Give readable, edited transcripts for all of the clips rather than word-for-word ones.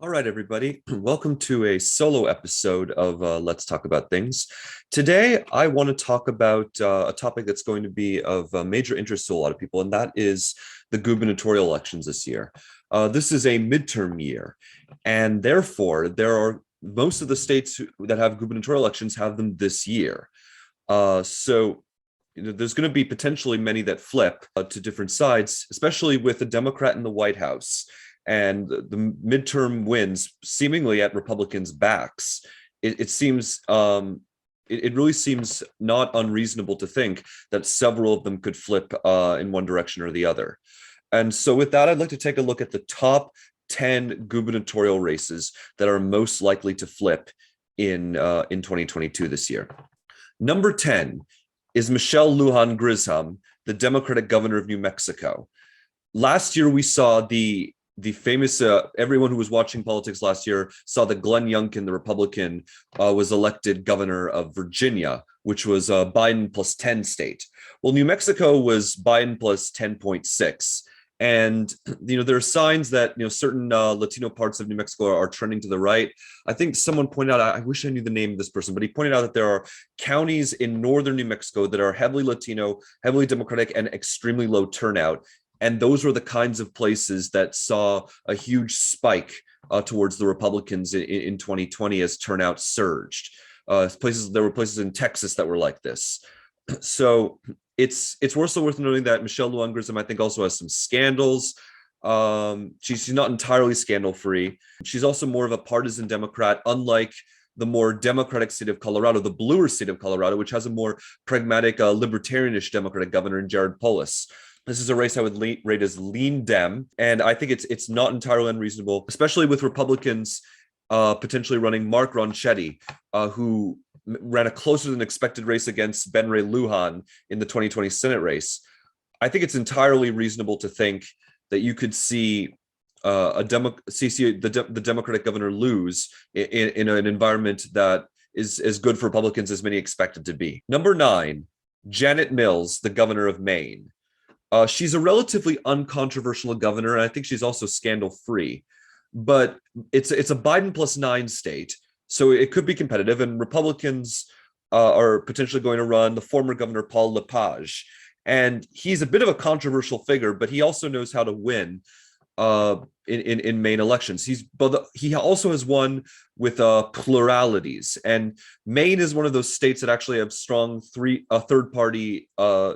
All right, everybody. Welcome to a solo episode of Let's Talk About Things. Today, I want to talk about a topic that's going to be of major interest to a lot of people, and that is the gubernatorial elections this year. This is a midterm year, and therefore, there are most of the states that have gubernatorial elections have them this year. There's going to be potentially many that flip to different sides, especially with a Democrat in the White House and the midterm wins seemingly at Republicans' backs. It seems it really seems not unreasonable to think that several of them could flip in one direction or the other. And so with that, I'd like to take a look at the top 10 gubernatorial races that are most likely to flip in 2022 this year. Number 10 is Michelle Lujan Grisham, the Democratic governor of New Mexico. Last year, we saw the famous, everyone who was watching politics last year saw that Glenn Youngkin, the Republican, was elected governor of Virginia, which was a Biden plus 10 state. Well, New Mexico was Biden plus 10.6. And, there are signs that, certain Latino parts of New Mexico are trending to the right. I think someone pointed out, I wish I knew the name of this person, but he pointed out that there are counties in northern New Mexico that are heavily Latino, heavily Democratic, and extremely low turnout. And those were the kinds of places that saw a huge spike towards the Republicans in 2020 as turnout surged. There were places in Texas that were like this. So it's also worth noting that Michelle Lujan Grisham, I think, also has some scandals. She's not entirely scandal-free. She's also more of a partisan Democrat, unlike the more democratic state of Colorado, the bluer state of Colorado, which has a more pragmatic, libertarianish Democratic governor in Jared Polis. This is a race I would rate as lean Dem, and I think it's not entirely unreasonable, especially with Republicans potentially running Mark Ronchetti, who ran a closer than expected race against Ben Ray Lujan in the 2020 Senate race. I think it's entirely reasonable to think that you could see the Democratic governor lose in an environment that is as good for Republicans as many expect it to be. Number 9, Janet Mills, the governor of Maine. She's a relatively uncontroversial governor, and I think she's also scandal-free. But it's a Biden plus 9 state, so it could be competitive. And Republicans are potentially going to run the former governor Paul Lepage, and he's a bit of a controversial figure, but he also knows how to win in Maine elections. He also has won with pluralities, and Maine is one of those states that actually have strong third party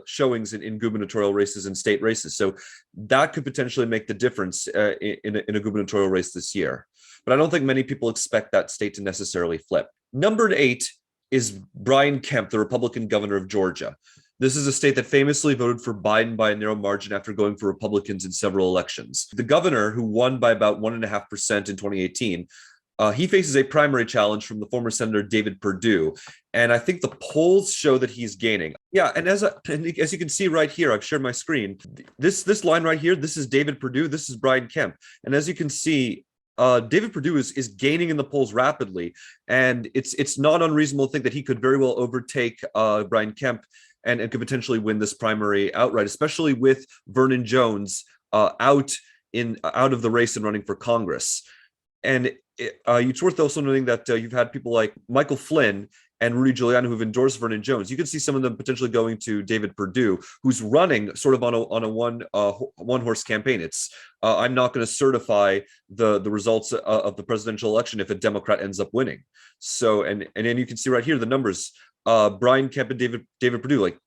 showings in gubernatorial races and state races. So that could potentially make the difference in a gubernatorial race this year. But I don't think many people expect that state to necessarily flip. Number 8 is Brian Kemp, the Republican governor of Georgia. This is a state that famously voted for Biden by a narrow margin after going for Republicans in several elections. The governor, who won by about 1.5% in 2018, he faces a primary challenge from the former Senator David Perdue. And I think the polls show that he's gaining. Yeah, and as you can see right here, I've shared my screen. This line right here, this is David Perdue, this is Brian Kemp. And as you can see, David Perdue is gaining in the polls rapidly. And it's not unreasonable to think that he could very well overtake Brian Kemp and could potentially win this primary outright, especially with Vernon Jones out of the race and running for Congress. And it's worth also noting that you've had people like Michael Flynn and Rudy Giuliani who've endorsed Vernon Jones. You can see some of them potentially going to David Perdue, who's running sort of on a one horse campaign. I'm not going to certify the results of the presidential election if a Democrat ends up winning. So and then you can see right here the numbers. Brian Kemp and David Perdue, like,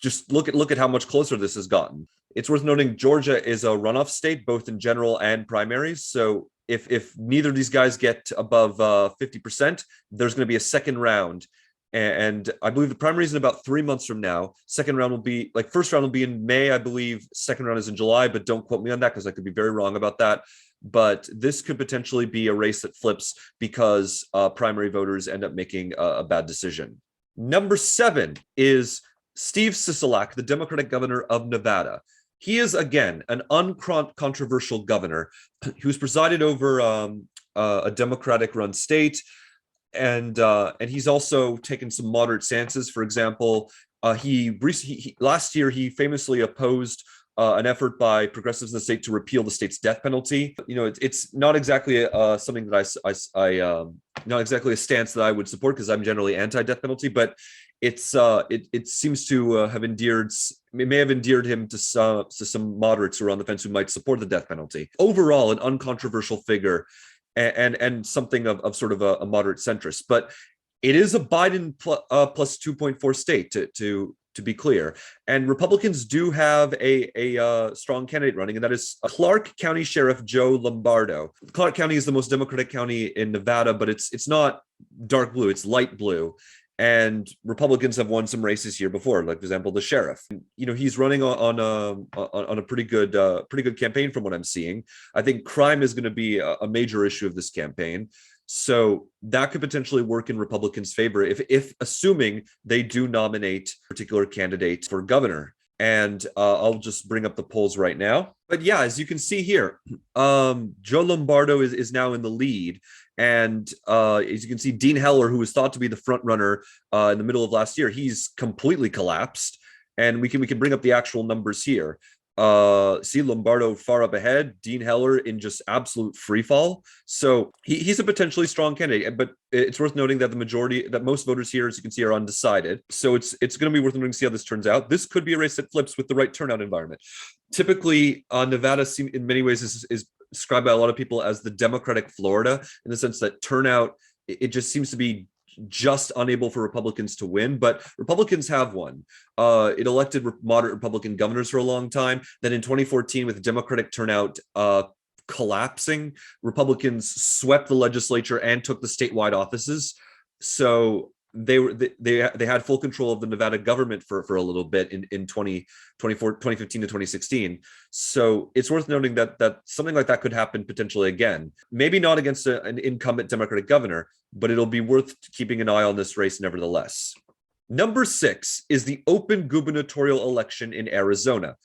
just look at how much closer this has gotten. It's worth noting Georgia is a runoff state, both in general and primaries. So if neither of these guys get above 50%, there's going to be a second round. And I believe the primary is in about 3 months from now. Second round will be first round will be in May, I believe. Second round is in July, but don't quote me on that because I could be very wrong about that. But this could potentially be a race that flips because primary voters end up making a bad decision. Number 7 is Steve Sisolak, the Democratic governor of Nevada. He is, again, an uncontroversial governor who's presided over a Democratic-run state, and he's also taken some moderate stances. For example, last year he famously opposed an effort by progressives in the state to repeal the state's death penalty. It's not exactly something that not exactly a stance that I would support because I'm generally anti-death penalty, but it seems to have endeared. It may have endeared him to some moderates who are on the fence who might support the death penalty. Overall, an uncontroversial figure, and something of sort of a moderate centrist. But it is a Biden plus 2.4 state to be clear. And Republicans do have a strong candidate running, and that is Clark County Sheriff Joe Lombardo. Clark County is the most Democratic county in Nevada, but it's not dark blue, it's light blue. And Republicans have won some races here before, like for example, the sheriff. He's running on a pretty good campaign from what I'm seeing. I think crime is going to be a major issue of this campaign. So that could potentially work in Republicans' favor if assuming they do nominate a particular candidate for governor. And I'll just bring up the polls right now. But yeah, as you can see here, Joe Lombardo is now in the lead. And as you can see, Dean Heller, who was thought to be the front runner in the middle of last year, he's completely collapsed. And we can bring up the actual numbers here. See Lombardo far up ahead, Dean Heller in just absolute free fall. So he's a potentially strong candidate, but it's worth noting that most voters here, as you can see, are undecided. So it's going to be worth noting to see how this turns out. This could be a race that flips with the right turnout environment. Typically, Nevada in many ways is described by a lot of people as the Democratic Florida, in the sense that turnout, it just seems to be just unable for Republicans to win, but Republicans have won. It elected moderate Republican governors for a long time. Then in 2014, with Democratic turnout collapsing, Republicans swept the legislature and took the statewide offices. So they had full control of the Nevada government for a little bit in 2015 to 2016. So it's worth noting that something like that could happen potentially again. Maybe not against an incumbent Democratic governor, but it'll be worth keeping an eye on this race nevertheless. Number 6 is the open gubernatorial election in Arizona.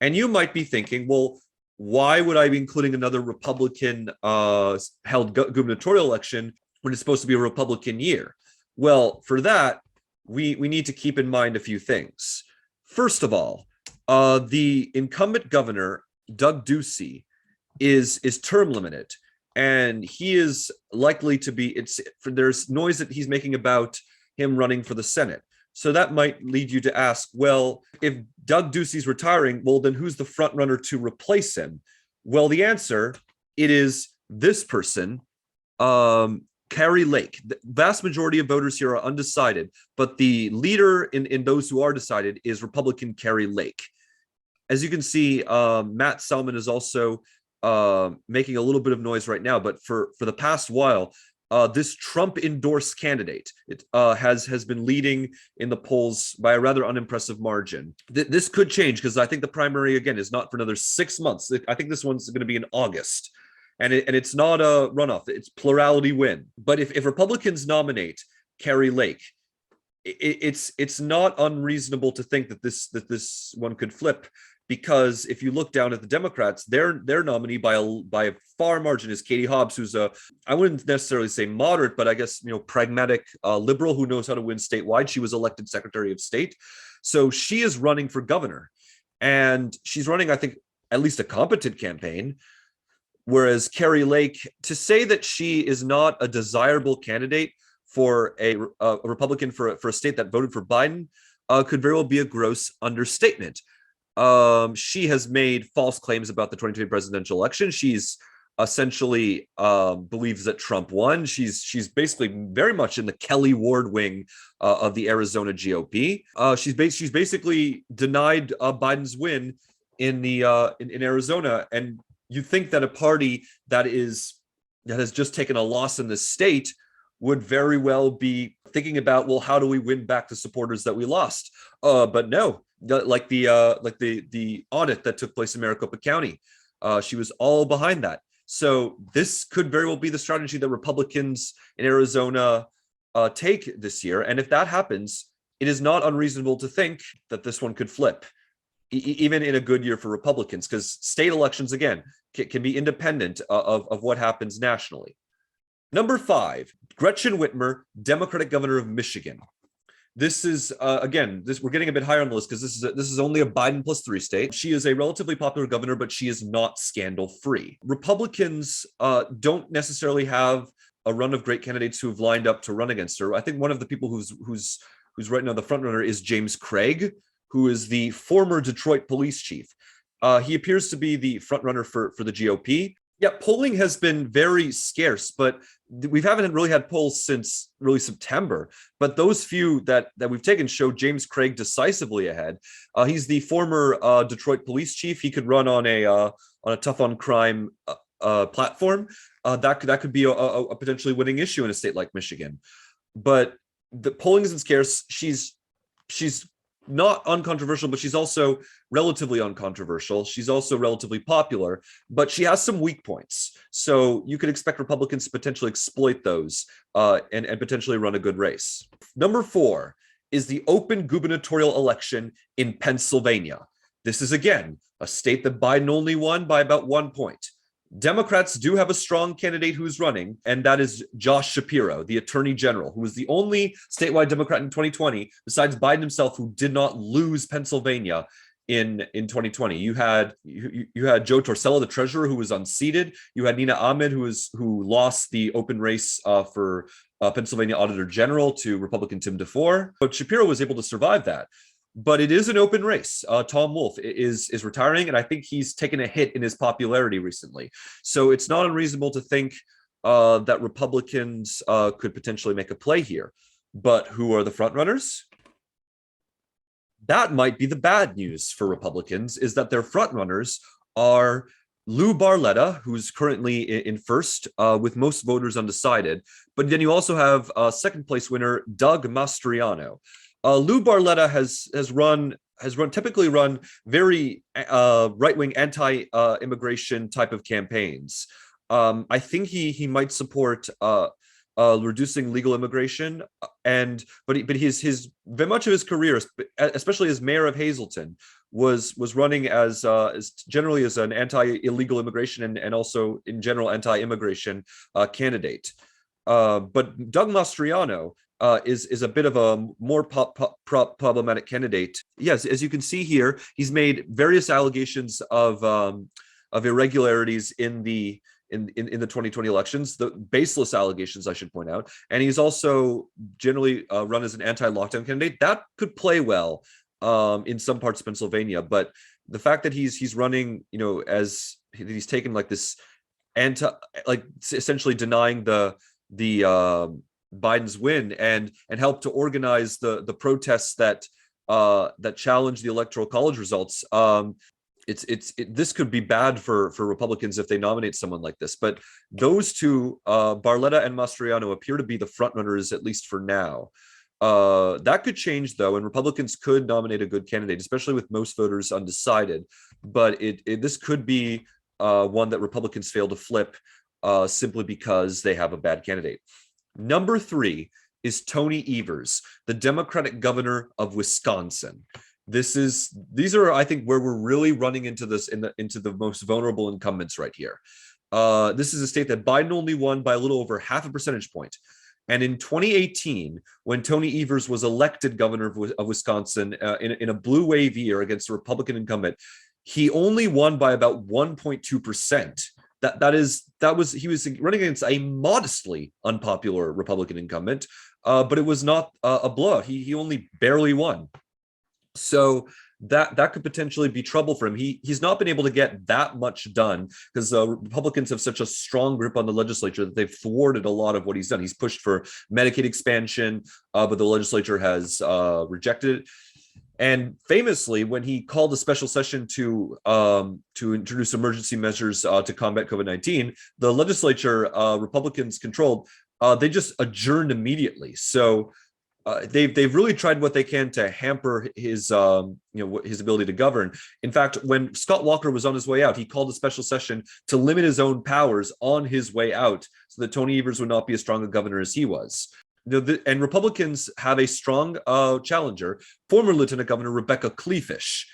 And you might be thinking, well, why would I be including another Republican held gubernatorial election when it's supposed to be a Republican year? Well, for that, we need to keep in mind a few things. First of all, the incumbent governor, Doug Ducey, is term limited, and he is likely to be. There's noise that he's making about him running for the Senate. So that might lead you to ask, well, if Doug Ducey's retiring, well, then who's the front runner to replace him? Well, the answer, it is this person, Kari Lake. The vast majority of voters here are undecided, but the leader in those who are decided is Republican Kari Lake. As you can see, Matt Salmon is also making a little bit of noise right now, but for the past while, this Trump-endorsed candidate has been leading in the polls by a rather unimpressive margin. This could change because I think the primary, again, is not for another 6 months. I think this one's going to be in August. And it's not a runoff, it's plurality win. But if Republicans nominate Kari Lake, it's not unreasonable to think that this one could flip, because if you look down at the Democrats, their nominee by a far margin is Katie Hobbs, who's I wouldn't necessarily say moderate, but I guess pragmatic liberal who knows how to win statewide. She was elected Secretary of State, so she is running for governor, and she's running, I think, at least a competent campaign. Whereas Kari Lake, to say that she is not a desirable candidate for a Republican for a state that voted for Biden could very well be a gross understatement. She has made false claims about the 2020 presidential election. She's essentially believes that Trump won. She's basically very much in the Kelly Ward wing of the Arizona GOP. She's basically denied Biden's win in Arizona, and you think that a party that has just taken a loss in the state would very well be thinking about, well, how do we win back the supporters that we lost? But no, like the audit that took place in Maricopa County, she was all behind that. So this could very well be the strategy that Republicans in Arizona take this year. And if that happens, it is not unreasonable to think that this one could flip, even in a good year for Republicans, because state elections, again, can be independent of what happens nationally. Number 5, Gretchen Whitmer, Democratic governor of Michigan. This is again, this we're getting a bit higher on the list because this is only a Biden plus 3 state. She is a relatively popular governor, but she is not scandal free. Republicans don't necessarily have a run of great candidates who have lined up to run against her. I think one of the people who's right now the front runner is James Craig, who is the former Detroit police chief. He appears to be the front runner for the GOP. Yeah, polling has been very scarce, but we haven't really had polls since really September. But those few that we've taken show James Craig decisively ahead. He's the former Detroit police chief. He could run on a tough on crime platform. That could be a potentially winning issue in a state like Michigan. But the polling isn't scarce. She's not uncontroversial, but she's also relatively uncontroversial. She's also relatively popular, but she has some weak points. So you could expect Republicans to potentially exploit those and potentially run a good race. Number 4 is the open gubernatorial election in Pennsylvania. This is, again, a state that Biden only won by about 1 point. Democrats do have a strong candidate who's running, and that is Josh Shapiro, the attorney general, who was the only statewide Democrat in 2020, besides Biden himself, who did not lose Pennsylvania in 2020. You had Joe Torcello, the treasurer, who was unseated. You had Nina Ahmed, who lost the open race for Pennsylvania Auditor General to Republican Tim DeFore. But Shapiro was able to survive that. But it is an open race. Tom Wolf is retiring, and I think he's taken a hit in his popularity recently. So it's not unreasonable to think that Republicans could potentially make a play here. But who are the frontrunners? That might be the bad news for Republicans, is that their frontrunners are Lou Barletta, who's currently in first with most voters undecided. But then you also have second place winner Doug Mastriano. Lou Barletta has typically run very right-wing anti-immigration type of campaigns. I think he might support reducing legal immigration, but his very much of his career, especially as mayor of Hazleton, was running as generally as an anti-illegal immigration and also in general anti-immigration candidate. But Doug Mastriano is a bit of a more problematic candidate. Yes, as you can see here, he's made various allegations of irregularities in the 2020 elections, the baseless allegations, I should point out, and he's also generally run as an anti-lockdown candidate. That could play well in some parts of Pennsylvania, but the fact that he's running, as he's taken like this essentially denying the Biden's win and helped to organize the protests that challenge the electoral college results. This could be bad for Republicans if they nominate someone like this. But those two, Barletta and Mastriano, appear to be the frontrunners, at least for now. That could change, though, and Republicans could nominate a good candidate, especially with most voters undecided. But this could be one that Republicans fail to flip simply because they have a bad candidate. Number 3 is Tony Evers, the Democratic governor of Wisconsin. These are, I think, where we're really running into the most vulnerable incumbents right here. This is a state that Biden only won by a little over half a percentage point. And in 2018, when Tony Evers was elected governor of Wisconsin in a blue wave year against a Republican incumbent, he only won by about 1.2%. He was running against a modestly unpopular Republican incumbent, but it was not a blowout. He only barely won. So that could potentially be trouble for him. He's not been able to get that much done because Republicans have such a strong grip on the legislature that they've thwarted a lot of what he's done. He's pushed for Medicaid expansion, but the legislature has rejected it. And famously, when he called a special session to introduce emergency measures to combat COVID-19, the legislature, Republicans controlled, they just adjourned immediately. So they've really tried what they can to hamper his his ability to govern. In fact, when Scott Walker was on his way out, he called a special session to limit his own powers on his way out, so that Tony Evers would not be as strong a governor as he was. And Republicans have a strong challenger, former Lieutenant Governor Rebecca Kleefisch.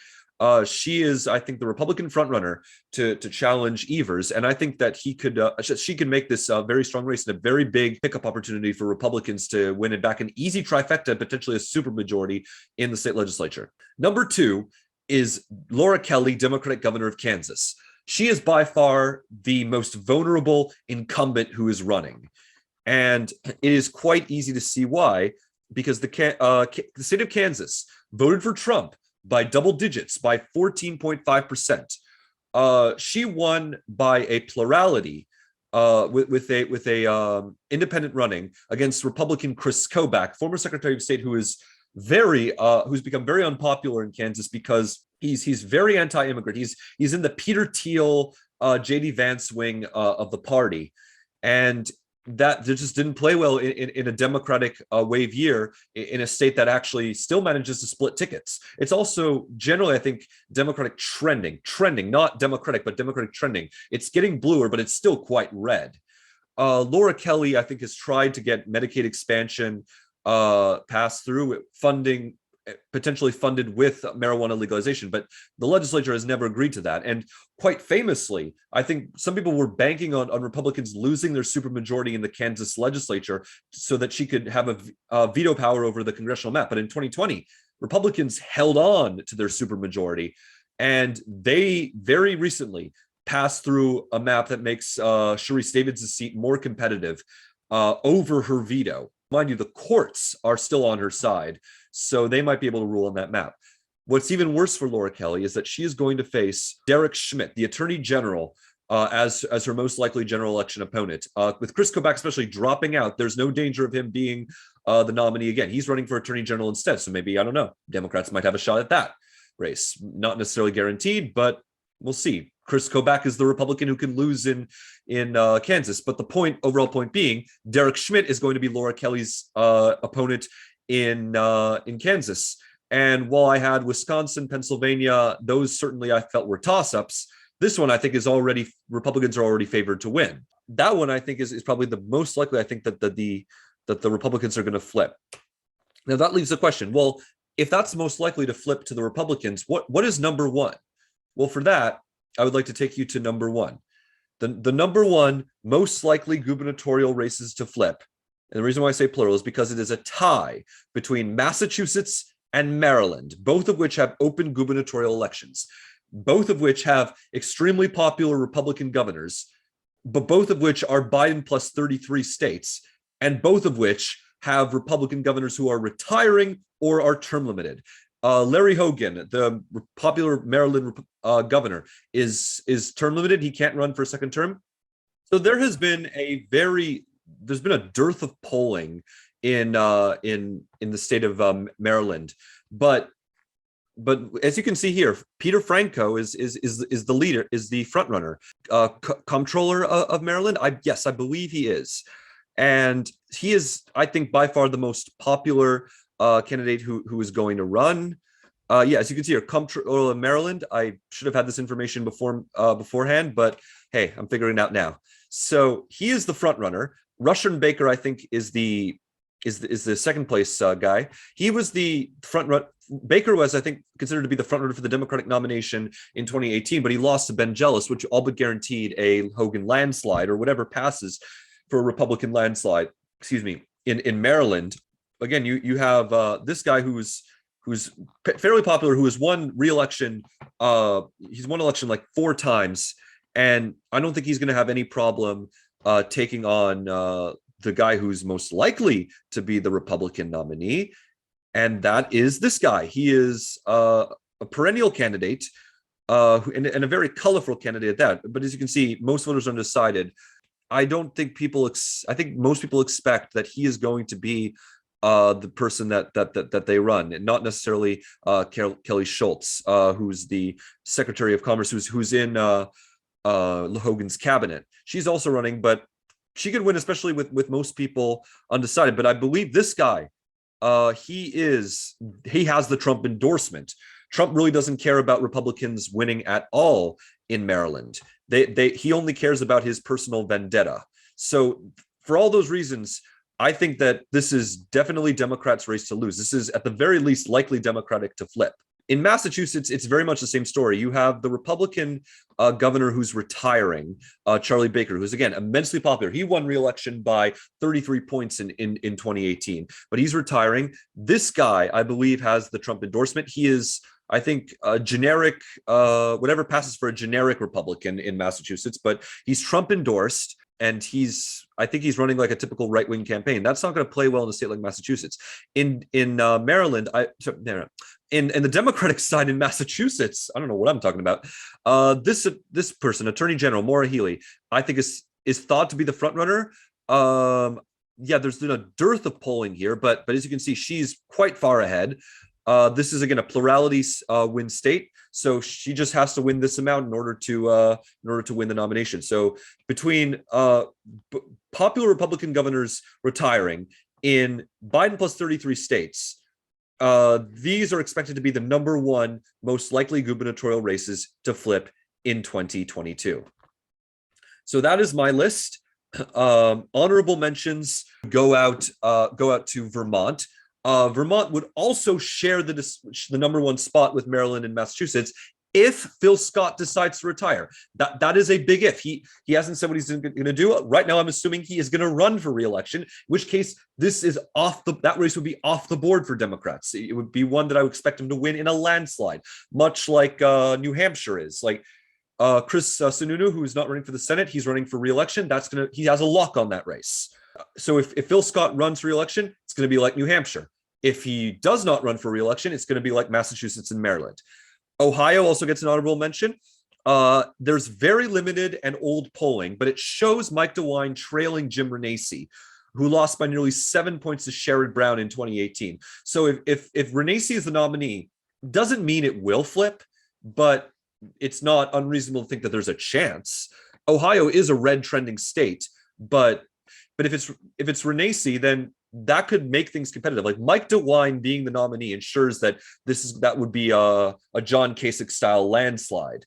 She is, I think, the Republican frontrunner to challenge Evers, and I think that she could make this very strong race and a very big pickup opportunity for Republicans to win it back an easy trifecta, potentially a supermajority in the state legislature. Number two is Laura Kelly, Democratic governor of Kansas. She is by far the most vulnerable incumbent who is running, and it is quite easy to see why, because the state of Kansas voted for Trump by double digits, by 14.5%. She won by a plurality with a independent running against Republican Chris Kobach, former Secretary of State, who's become very unpopular in Kansas because he's very anti-immigrant. He's in the Peter Thiel, J.D. Vance wing of the party, and that just didn't play well in a Democratic wave year in a state that actually still manages to split tickets. It's also generally, I think, Democratic trending, not Democratic, but Democratic trending. It's getting bluer, but it's still quite red. Laura Kelly, I think, has tried to get Medicaid expansion passed through, funding potentially funded with marijuana legalization, but the legislature has never agreed to that. And quite famously, I think some people were banking on Republicans losing their supermajority in the Kansas legislature so that she could have a veto power over the congressional map. But in 2020, Republicans held on to their supermajority, and they very recently passed through a map that makes Sharice Davids' seat more competitive over her veto. Mind you, the courts are still on her side, so they might be able to rule on that map. What's even worse for Laura Kelly is that she is going to face Derek Schmidt, the Attorney General, as her most likely general election opponent. With Chris Kobach especially dropping out, there's no danger of him being the nominee again. He's running for Attorney General instead, so maybe, I don't know, Democrats might have a shot at that race. Not necessarily guaranteed, but we'll see. Chris Kobach is the Republican who can lose in Kansas. But the overall point being, Derek Schmidt is going to be Laura Kelly's opponent in Kansas. And while I had Wisconsin, Pennsylvania, those certainly I felt were toss-ups. This one I think is already, Republicans are already favored to win. That one I think is probably the most likely. I think that the Republicans are going to flip. Now that leaves the question, well, if that's most likely to flip to the Republicans, what is number one? Well, for that, I would like to take you to number one. The number one most likely gubernatorial races to flip, and the reason why I say plural is because it is a tie between Massachusetts and Maryland, both of which have open gubernatorial elections, both of which have extremely popular Republican governors, but both of which are Biden plus 33 states, and both of which have Republican governors who are retiring or are term limited. Larry Hogan, the popular Maryland governor, is term limited. He can't run for a second term. So there's been a dearth of polling in the state of Maryland, but as you can see here, Peter Franco is the leader, is the front runner, comptroller of Maryland. I believe he is, and he is, I think, by far the most popular candidate who is going to run. As you can see here, comptroller of Maryland. I should have had this information beforehand, but hey, I'm figuring it out now. So he is the front runner. Rushern Baker, I think, is the second place guy. He was the front run. Baker was, I think, considered to be the front runner for the Democratic nomination in 2018, but he lost to Ben Jealous, which all but guaranteed a Hogan landslide or whatever passes for a Republican landslide. Excuse me, in Maryland. Again, you have this guy who's fairly popular, who has won re-election. He's won election like 4 times, and I don't think he's going to have any problem taking on the guy who's most likely to be the Republican nominee, and that is this guy. He is a perennial candidate and a very colorful candidate at that. But as you can see, most voters are undecided. I don't think I think most people expect that he is going to be the person that they run, and not necessarily Kelly Schultz, who's the Secretary of Commerce, who's in Hogan's cabinet. She's also running, but she could win, especially with most people undecided. But I believe this guy, he has the Trump endorsement. Trump really doesn't care about Republicans winning at all in Maryland. He only cares about his personal vendetta. So for all those reasons, I think that this is definitely Democrats' race to lose. This is at the very least likely Democratic to flip. In Massachusetts, it's very much the same story. You have the Republican governor who's retiring, Charlie Baker, who's again immensely popular. He won re-election by 33 points in 2018, but he's retiring. This guy, I believe, has the Trump endorsement. He is, I think, a generic, whatever passes for a generic Republican in Massachusetts, but he's Trump endorsed. And I think he's running like a typical right-wing campaign. That's not going to play well in a state like Massachusetts. In Maryland, in the Democratic side in Massachusetts, I don't know what I'm talking about. This person, Attorney General Maura Healey, I think is thought to be the front runner. Yeah, there's been a dearth of polling here, but as you can see, she's quite far ahead. This is again a plurality win state, so she just has to win this amount in order to win the nomination. So between popular Republican governors retiring in Biden plus 33 states, these are expected to be the number one most likely gubernatorial races to flip in 2022. So that is my list. Honorable mentions go out to Vermont. Vermont would also share the number one spot with Maryland and Massachusetts if Phil Scott decides to retire. That is a big if. He hasn't said what he's going to do. Right now, I'm assuming he is going to run for re-election, in which case this is that race would be off the board for Democrats. It would be one that I would expect him to win in a landslide, much like New Hampshire is. Like Chris Sununu, who is not running for the Senate, he's running for re-election. He has a lock on that race. So if Phil Scott runs for re-election, it's going to be like New Hampshire. If he does not run for re-election, it's going to be like Massachusetts and Maryland. Ohio also gets an honorable mention. There's very limited and old polling, but it shows Mike DeWine trailing Jim Renacci, who lost by nearly 7 points to Sherrod Brown in 2018. So if Renacci is the nominee, doesn't mean it will flip, but it's not unreasonable to think that there's a chance. Ohio is a red trending state, but if it's Renacci, then that could make things competitive. Like Mike DeWine being the nominee ensures that that would be a John Kasich style landslide.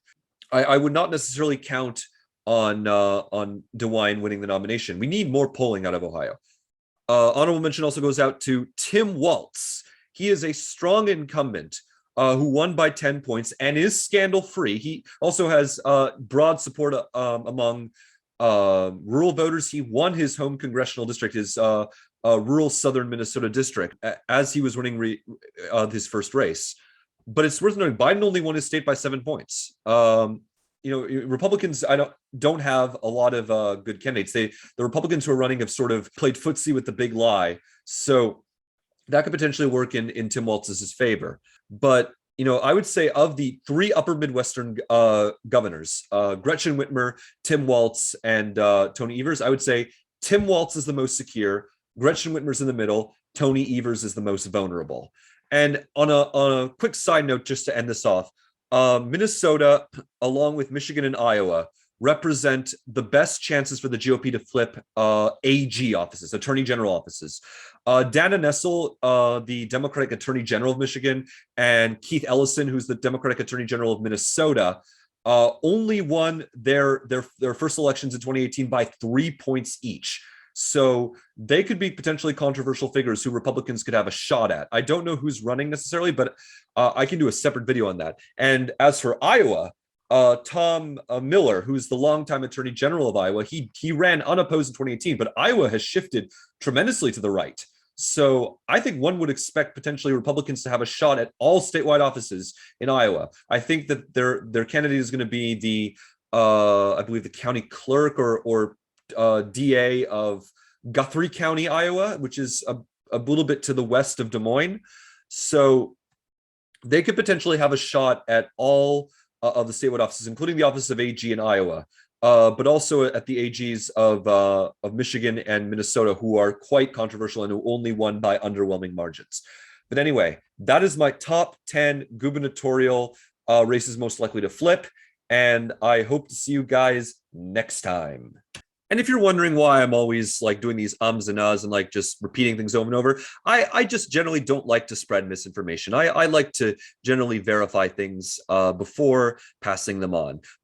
I would not necessarily count on DeWine winning the nomination. We need more polling out of Ohio. Honorable mention also goes out to Tim Walz. He is a strong incumbent who won by 10 points and is scandal free. He also has broad support among rural voters. He won his home congressional district, his rural southern Minnesota district, as he was winning his first race. But it's worth noting, Biden only won his state by 7 points. Republicans don't have a lot of good candidates. The Republicans who are running have sort of played footsie with the big lie. So that could potentially work in Tim Walz's favor. But I would say of the three upper Midwestern governors, Gretchen Whitmer, Tim Walz, and Tony Evers, I would say Tim Walz is the most secure. Gretchen Whitmer's in the middle. Tony Evers is the most vulnerable. And on a quick side note, just to end this off, Minnesota, along with Michigan and Iowa, represent the best chances for the GOP to flip AG offices, Attorney General offices. Dana Nessel, the Democratic Attorney General of Michigan, and Keith Ellison, who's the Democratic Attorney General of Minnesota, only won their first elections in 2018 by 3 points each. So they could be potentially controversial figures who Republicans could have a shot at. I don't know who's running necessarily, but I can do a separate video on that. And as for Iowa, Tom Miller, who's the longtime Attorney General of Iowa, he ran unopposed in 2018, but Iowa has shifted tremendously to the right. So I think one would expect potentially Republicans to have a shot at all statewide offices in Iowa. I think that their candidate is going to be the I believe the county clerk or DA of Guthrie County, Iowa, which is a little bit to the west of Des Moines. So they could potentially have a shot at all of the statewide offices, including the office of AG in Iowa, but also at the AGs of Michigan and Minnesota, who are quite controversial and who only won by underwhelming margins. But anyway, that is my top 10 gubernatorial races most likely to flip. And I hope to see you guys next time. And if you're wondering why I'm always like doing these ums and ahs and like just repeating things over and over, I just generally don't like to spread misinformation. I like to generally verify things before passing them on.